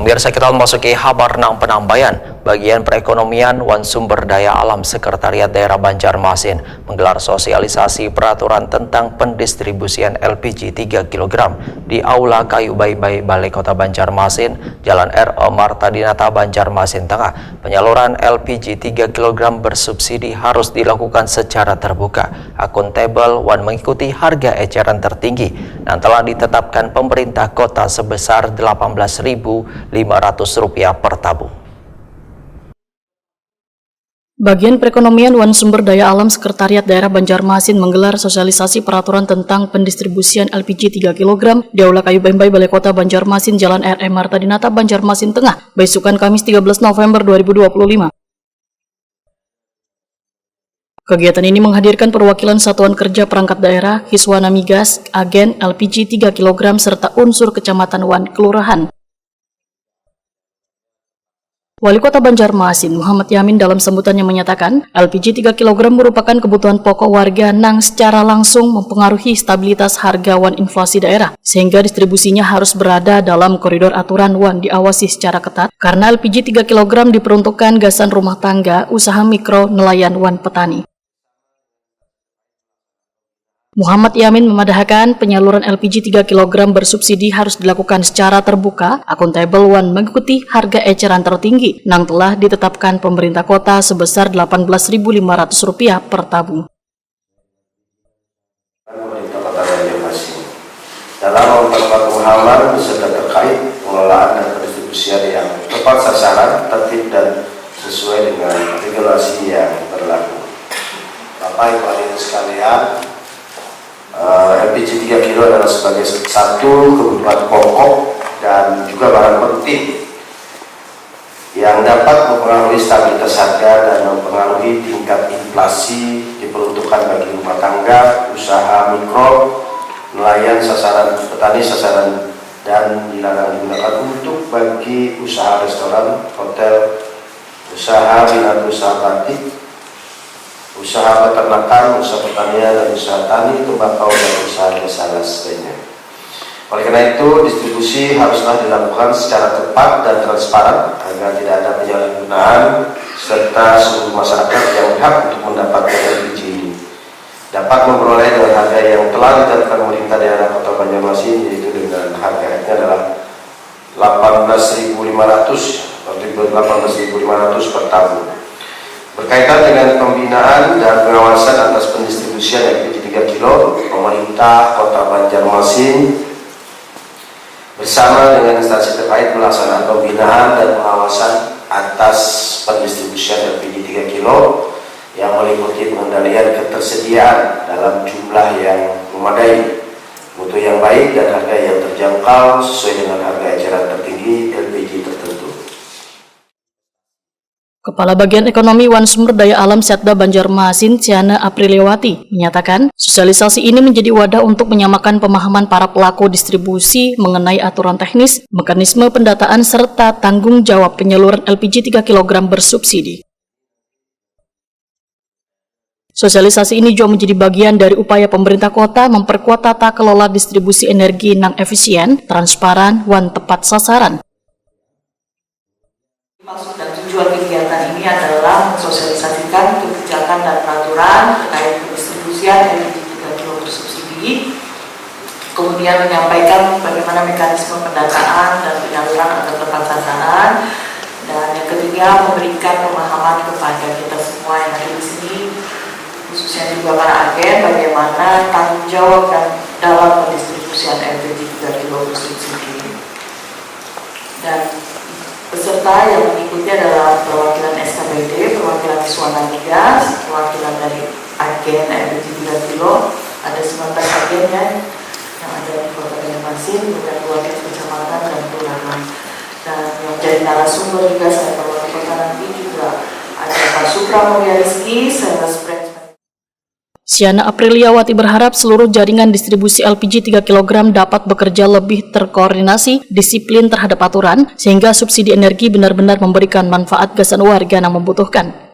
Pemirsa, kita memasuki kabar nang penambayan. Bagian perekonomian wan sumber daya alam Sekretariat Daerah Banjarmasin menggelar sosialisasi peraturan tentang pendistribusian LPG 3 kg di Aula Kayu Bayi Balai Kota Banjarmasin, Jalan R.O. Marta Dinata, Banjarmasin Tengah. Penyaluran LPG 3 kg bersubsidi harus dilakukan secara terbuka, akuntabel, wan mengikuti harga eceran tertinggi yang telah ditetapkan pemerintah kota sebesar Rp18.500 per tabung. Bagian perekonomian wan sumber daya alam Sekretariat Daerah Banjarmasin menggelar sosialisasi peraturan tentang pendistribusian LPG 3 kg di Aula Kayu Bayi Balai Kota Banjarmasin, Jalan R.E. Marta Dinata, Banjarmasin Tengah, besukan Kamis 13 November 2025. Kegiatan ini menghadirkan perwakilan Satuan Kerja Perangkat Daerah, Hiswana Migas, agen LPG 3 kg, serta unsur Kecamatan Wan Kelurahan. Wali Kota Banjarmasin, Muhammad Yamin, dalam sambutannya menyatakan, LPG 3 kg merupakan kebutuhan pokok warga nang secara langsung mempengaruhi stabilitas harga wan inflasi daerah, sehingga distribusinya harus berada dalam koridor aturan wan diawasi secara ketat, karena LPG 3 kg diperuntukkan gasan rumah tangga, usaha mikro, nelayan wan petani. Muhammad Yamin memadahkan penyaluran LPG 3 kg bersubsidi harus dilakukan secara terbuka, akuntabel, wan mengikuti harga eceran tertinggi yang telah ditetapkan pemerintah kota sebesar Rp18.500 per tabung. Pemerintah Kota Banjarmasin dalam memperkuat pemahaman beserta terkait pengelolaan dan pendistribusian yang tepat sasaran, tertib dan sesuai dengan regulasi yang berlaku. Bapak Ibu hadirin sekalian, LPG 3 kg adalah sebagai satu kebutuhan pokok dan juga barang penting yang dapat mempengaruhi stabilitas harga dan mempengaruhi tingkat inflasi, diperuntukkan bagi rumah tangga, usaha mikro, nelayan, sasaran petani, sasaran, dan dilarang digunakan untuk bagi usaha restoran, hotel, usaha binaan, usaha batik, usaha peternakan, usaha pertanian, dan usaha tani, tembakau, dan usaha jasa lainnya. Oleh karena itu, distribusi haruslah dilakukan secara tepat dan transparan agar tidak ada penyalahgunaan serta seluruh masyarakat yang berhak untuk mendapatkan LPG ini dapat memperoleh dengan harga yang telah ditetapkan pemerintah daerah Kota Banjarmasin, yaitu dengan harganya adalah Rp18.500 per tabung. Berkaitan dengan pembinaan dan pengawasan atas pendistribusian LPG 3 kg, pemerintah Kota Banjarmasin bersama dengan instansi terkait melaksanakan pembinaan dan pengawasan atas pendistribusian LPG 3 kg yang meliputi pengendalian ketersediaan dalam jumlah yang memadai, mutu yang baik, dan harga yang terjangkau sesuai dengan harga eceran tertinggi LPG tertentu. Kepala Bagian Ekonomi wan Sumber Daya Alam Setda Banjarmasin, Tiana Apriliawati, menyatakan sosialisasi ini menjadi wadah untuk menyamakan pemahaman para pelaku distribusi mengenai aturan teknis, mekanisme pendataan, serta tanggung jawab penyaluran LPG 3 kg bersubsidi. Sosialisasi ini juga menjadi bagian dari upaya pemerintah kota memperkuat tata kelola distribusi energi yang efisien, transparan, wan tepat sasaran. Maksud dan tujuan kegiatan ini adalah mensosialisasikan kebijakan dan peraturan terkait pendistribusian LPG 3 kg bersubsidi, kemudian menyampaikan bagaimana mekanisme pendataan dan penyaluran agar tepat sasaran, dan yang ketiga memberikan pemahaman kepada kita semua yang ada di sini, khususnya juga para agen, bagaimana tanggung jawab dan dalam pendistribusian LPG 3 kg bersubsidi. Dan peserta yang mengikuti adalah perwakilan SKBD, perwakilan Hiswana Migas, perwakilan dari agen LPG 3 kg, ada 19 agen yang ada di Kota Banjarmasin, dan 2 kecamatan dan kelurahan. Dan yang jadi narasumber juga saya perwakilan kota nanti juga ada Pak Supra Mulia Rizky, Sales Brand. Tiana Apriliawati berharap seluruh jaringan distribusi LPG 3 kg dapat bekerja lebih terkoordinasi, disiplin terhadap aturan, sehingga subsidi energi benar-benar memberikan manfaat gasan warga yang membutuhkan.